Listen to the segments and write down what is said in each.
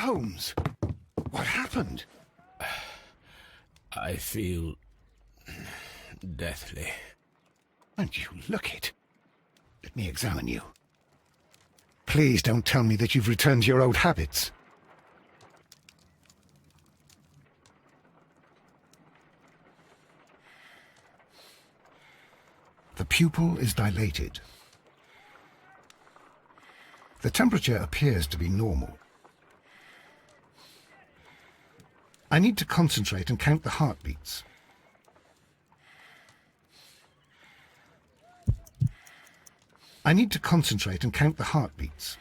Holmes, what happened? I feel deathly. And you look it. Let me examine you. Please don't tell me that you've returned to your old habits. The pupil is dilated. The temperature appears to be normal. I need to concentrate and count the heartbeats. I need to concentrate and count the heartbeats.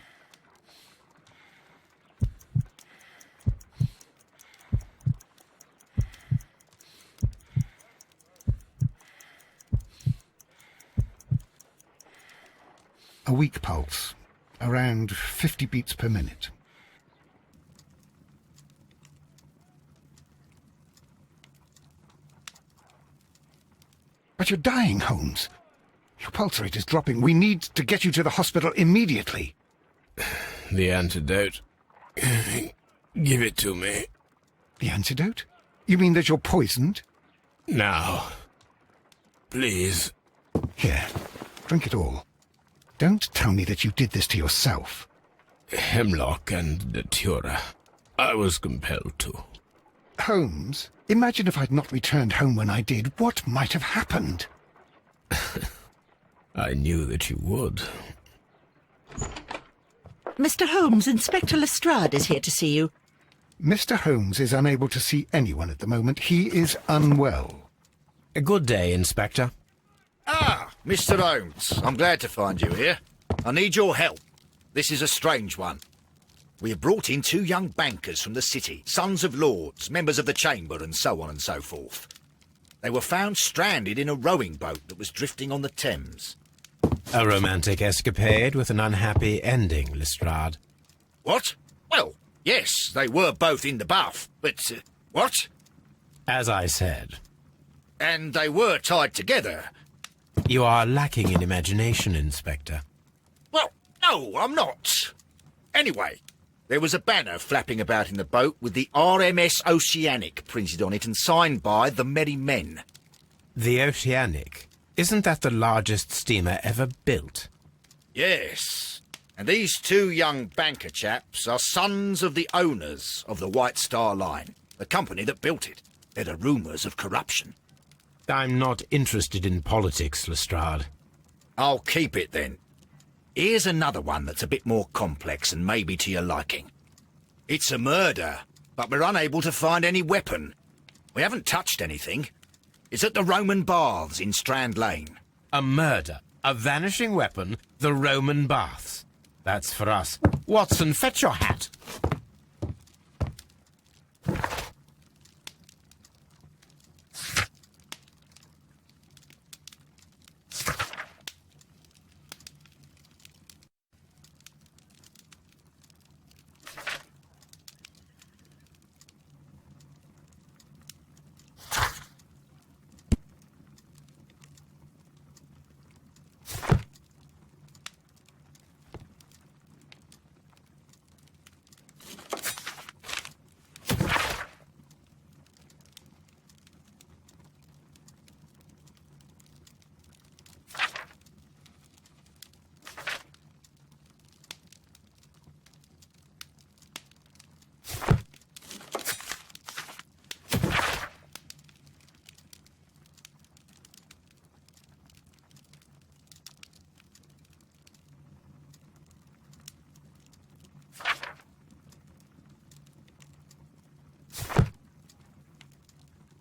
A weak pulse, around 50 beats per minute. But you're dying, Holmes. Your pulse rate is dropping. We need to get you to the hospital immediately. The antidote. Give it to me. The antidote? You mean that you're poisoned? Now. Please. Here, drink it all. Don't tell me that you did this to yourself. Hemlock and datura. I was compelled to. Holmes, imagine if I'd not returned home when I did. What might have happened? I knew that you would. Mr. Holmes, Inspector Lestrade is here to see you. Mr. Holmes is unable to see anyone at the moment. He is unwell. A good day, Inspector. Ah, Mr. Holmes, I'm glad to find you here. I need your help. This is a strange one. We have brought in 2 young bankers from the city, sons of lords, members of the chamber, and so on and so forth. They were found stranded in a rowing boat that was drifting on the Thames. A romantic escapade with an unhappy ending, Lestrade. What? Well, yes, they were both in the bath, but... what? As I said. And they were tied together. You are lacking in imagination, Inspector. Well, no, I'm not. Anyway, there was a banner flapping about in the boat with the RMS Oceanic printed on it and signed by the Merry Men. The Oceanic? Isn't that the largest steamer ever built? Yes. And these 2 young banker chaps are sons of the owners of the White Star Line, the company that built it. There are rumours of corruption. I'm not interested in politics, Lestrade. I'll keep it then. Here's another one that's a bit more complex and maybe to your liking. It's a murder, but we're unable to find any weapon. We haven't touched anything. It's at the Roman Baths in Strand Lane. A murder, a vanishing weapon, the Roman Baths. That's for us. Watson, fetch your hat.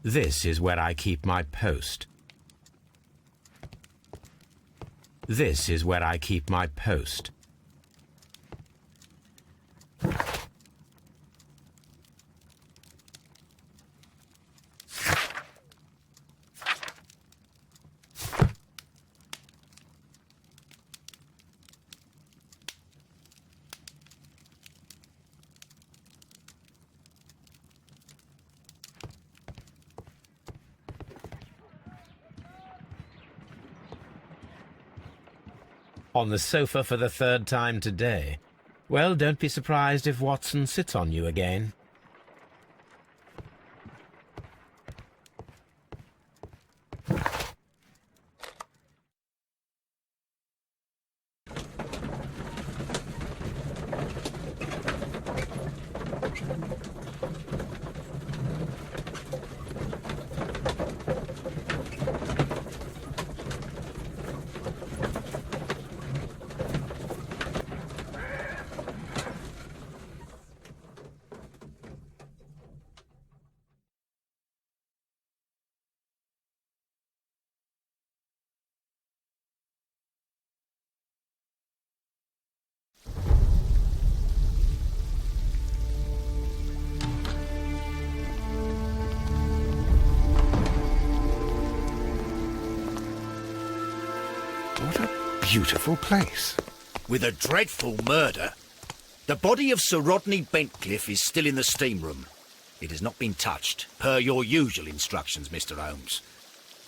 This is where I keep my post. This is where I keep my post. On the sofa for the 3rd time today. Well, don't be surprised if Watson sits on you again. What a beautiful place. With a dreadful murder. The body of Sir Rodney Bentcliffe is still in the steam room. It has not been touched, per your usual instructions, Mr. Holmes.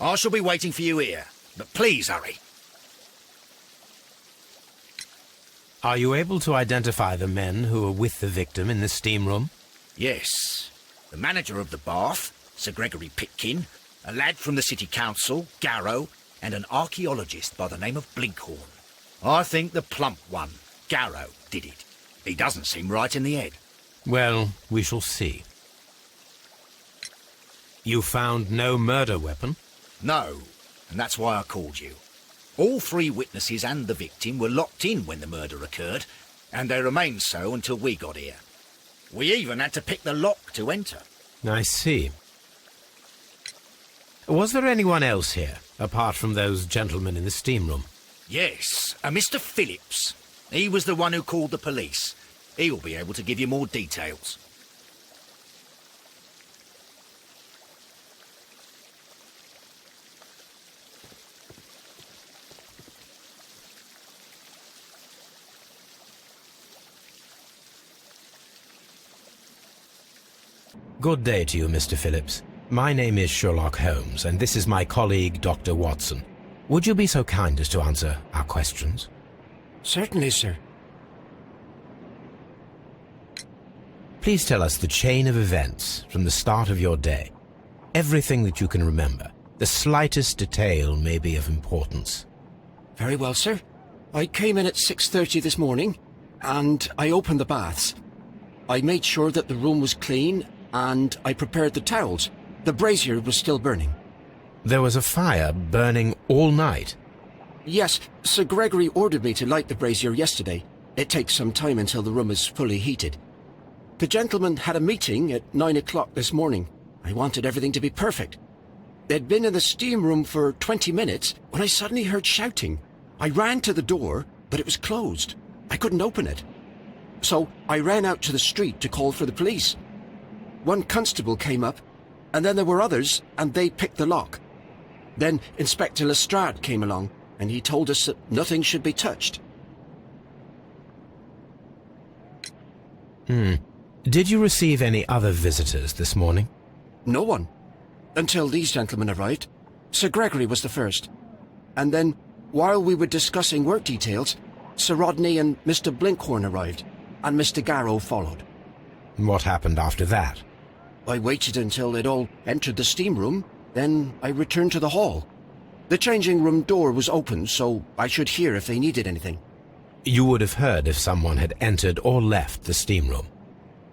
I shall be waiting for you here, but please hurry. Are you able to identify the men who were with the victim in the steam room? Yes. The manager of the bath, Sir Gregory Pitkin, a lad from the City Council, Garrow, and an archaeologist by the name of Blinkhorn. I think the plump one, Garrow, did it. He doesn't seem right in the head. Well, we shall see. You found no murder weapon? No, and that's why I called you. All three witnesses and the victim were locked in when the murder occurred, and they remained so until we got here. We even had to pick the lock to enter. I see. Was there anyone else here, apart from those gentlemen in the steam room? Yes, a Mr. Phillips. He was the one who called the police. He'll be able to give you more details. Good day to you, Mr. Phillips. My name is Sherlock Holmes, and this is my colleague, Dr. Watson. Would you be so kind as to answer our questions? Certainly, sir. Please tell us the chain of events from the start of your day. Everything that you can remember. The slightest detail may be of importance. Very well, sir. I came in at 6:30 this morning, and I opened the baths. I made sure that the room was clean, and I prepared the towels. The brazier was still burning. There was a fire burning all night. Yes, Sir Gregory ordered me to light the brazier yesterday. It takes some time until the room is fully heated. The gentlemen had a meeting at 9 o'clock this morning. I wanted everything to be perfect. They'd been in the steam room for 20 minutes when I suddenly heard shouting. I ran to the door, but it was closed. I couldn't open it. So I ran out to the street to call for the police. One constable came up, and then there were others, and they picked the lock. Then Inspector Lestrade came along, and he told us that nothing should be touched. Did you receive any other visitors this morning? No one. Until these gentlemen arrived. Sir Gregory was the first. And then, while we were discussing work details, Sir Rodney and Mr. Blinkhorn arrived, and Mr. Garrow followed. What happened after that? I waited until they'd all entered the steam room, then I returned to the hall. The changing room door was open, so I should hear if they needed anything. You would have heard if someone had entered or left the steam room.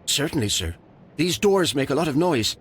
Certainly, sir. These doors make a lot of noise.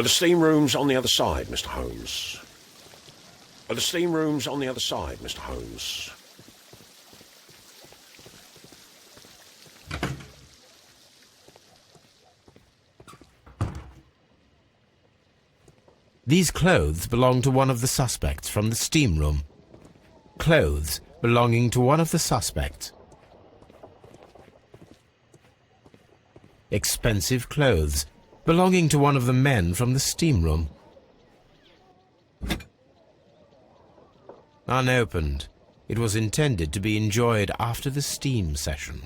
The steam room's on the other side, Mr. Holmes. The steam room's on the other side, Mr. Holmes. These clothes belong to one of the suspects from the steam room. Clothes belonging to one of the suspects. Expensive clothes belonging to one of the men from the steam room. Unopened. It was intended to be enjoyed after the steam session.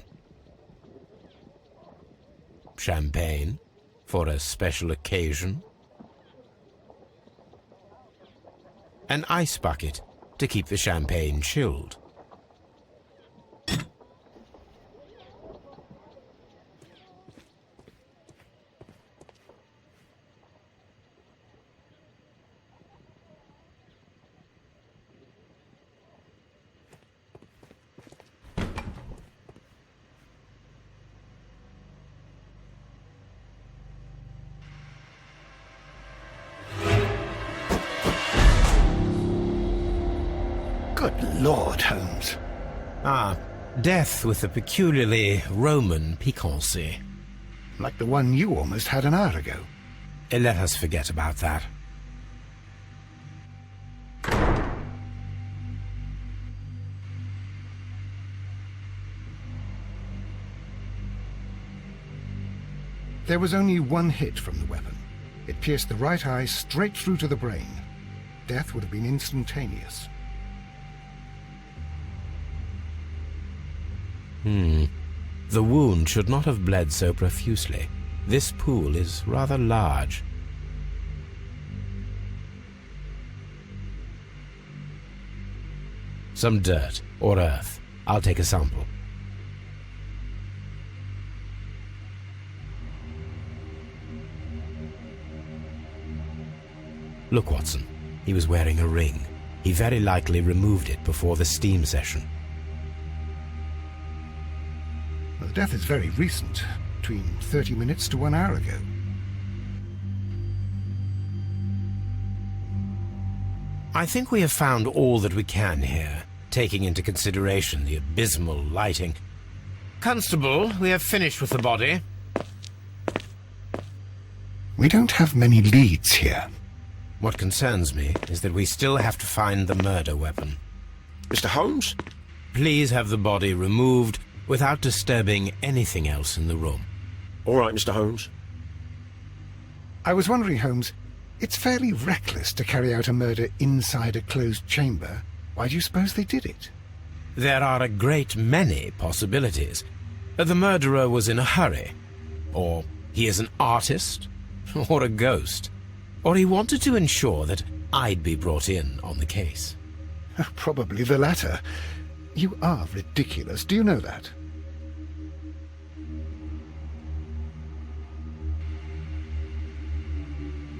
Champagne for a special occasion. An ice bucket to keep the champagne chilled. Good Lord, Holmes. Ah, death with a peculiarly Roman piquancy. Like the one you almost had an hour ago. Let us forget about that. There was only one hit from the weapon. It pierced the right eye straight through to the brain. Death would have been instantaneous. The wound should not have bled so profusely. This pool is rather large. Some dirt or earth. I'll take a sample. Look, Watson. He was wearing a ring. He very likely removed it before the steam session. The death is very recent, between 30 minutes to 1 hour ago. I think we have found all that we can here, taking into consideration the abysmal lighting. Constable, we have finished with the body. We don't have many leads here. What concerns me is that we still have to find the murder weapon. Mr. Holmes? Please have the body removed without disturbing anything else in the room. All right, Mr. Holmes. I was wondering, Holmes, it's fairly reckless to carry out a murder inside a closed chamber. Why do you suppose they did it? There are a great many possibilities. The murderer was in a hurry. Or he is an artist. Or a ghost. Or he wanted to ensure that I'd be brought in on the case. Probably the latter. You are ridiculous, do you know that?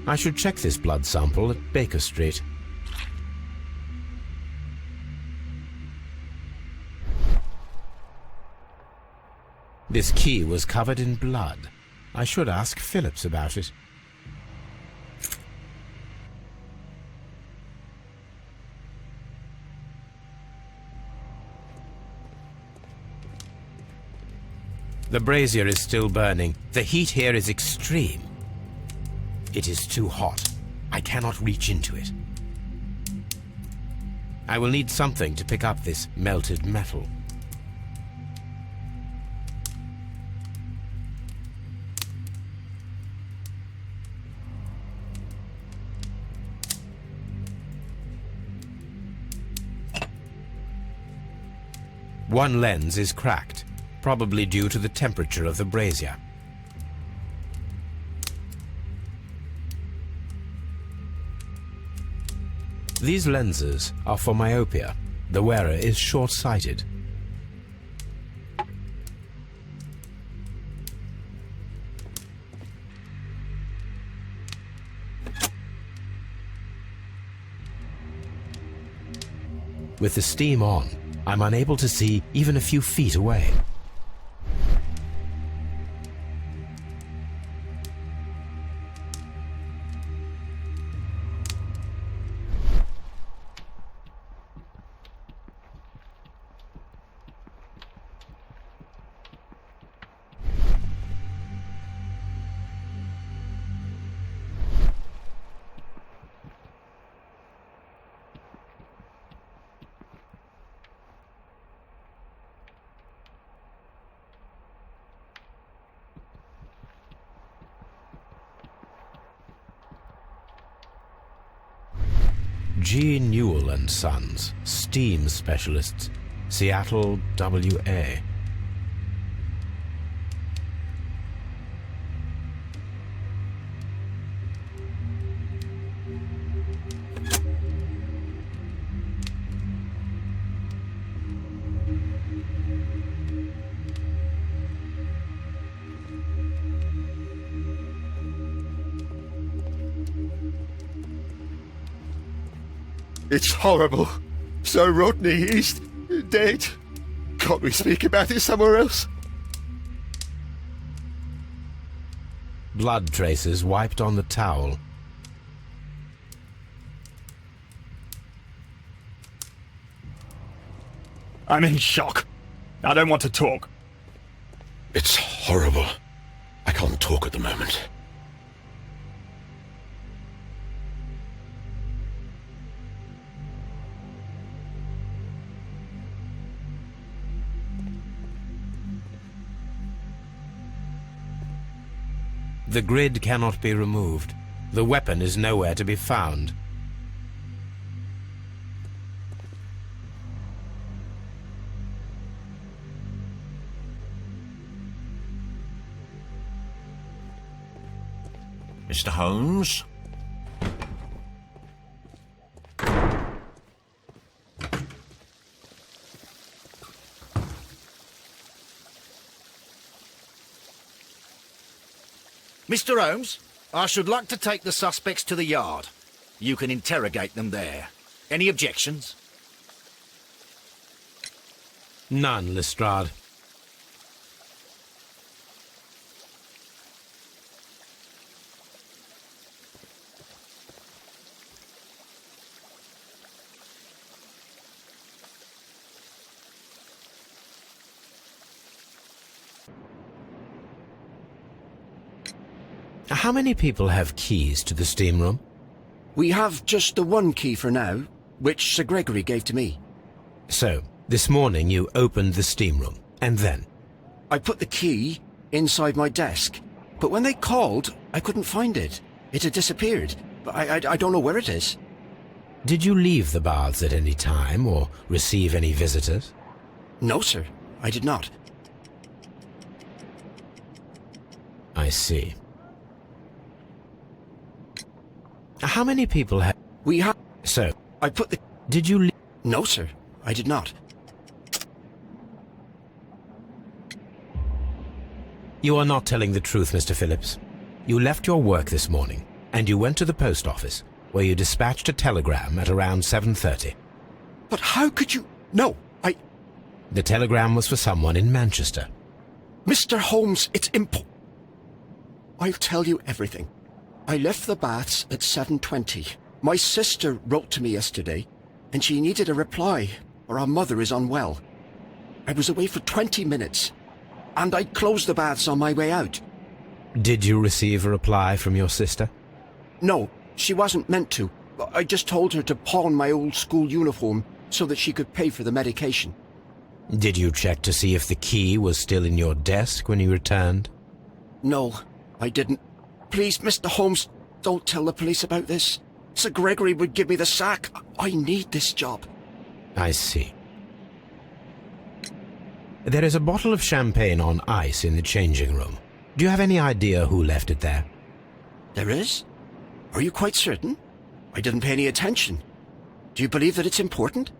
I should check this blood sample at Baker Street. This key was covered in blood. I should ask Phillips about it. The brazier is still burning. The heat here is extreme. It is too hot. I cannot reach into it. I will need something to pick up this melted metal. One lens is cracked, probably due to the temperature of the brazier. These lenses are for myopia. The wearer is short-sighted. With the steam on, I'm unable to see even a few feet away. G. Newell and Sons, steam specialists, Seattle, WA. It's horrible. So Rodney, he's dead. Can't we speak about it somewhere else? Blood traces wiped on the towel. I'm in shock. I don't want to talk. It's horrible. I can't talk at the moment. The grid cannot be removed. The weapon is nowhere to be found. Mr. Holmes? Mr. Holmes, I should like to take the suspects to the yard. You can interrogate them there. Any objections? None, Lestrade. How many people have keys to the steam room? We have just the one key for now, which Sir Gregory gave to me. So, this morning you opened the steam room, and then? I put the key inside my desk, but when they called, I couldn't find it. It had disappeared, but I don't know where it is. Did you leave the baths at any time, or receive any visitors? No, sir, I did not. I see. How many people have... We have... So, I put the... did you leave... No, sir, I did not. You are not telling the truth, Mr. Phillips. You left your work this morning, and you went to the post office, where you dispatched a telegram at around 7:30. But how could you... No, The telegram was for someone in Manchester. Mr. Holmes, it's I'll tell you everything. I left the baths at 7:20. My sister wrote to me yesterday, and she needed a reply, or our mother is unwell. I was away for 20 minutes, and I closed the baths on my way out. Did you receive a reply from your sister? No, she wasn't meant to. I just told her to pawn my old school uniform so that she could pay for the medication. Did you check to see if the key was still in your desk when you returned? No, I didn't. Please, Mr. Holmes, don't tell the police about this. Sir Gregory would give me the sack. I need this job. I see. There is a bottle of champagne on ice in the changing room. Do you have any idea who left it there? There is? Are you quite certain? I didn't pay any attention. Do you believe that it's important?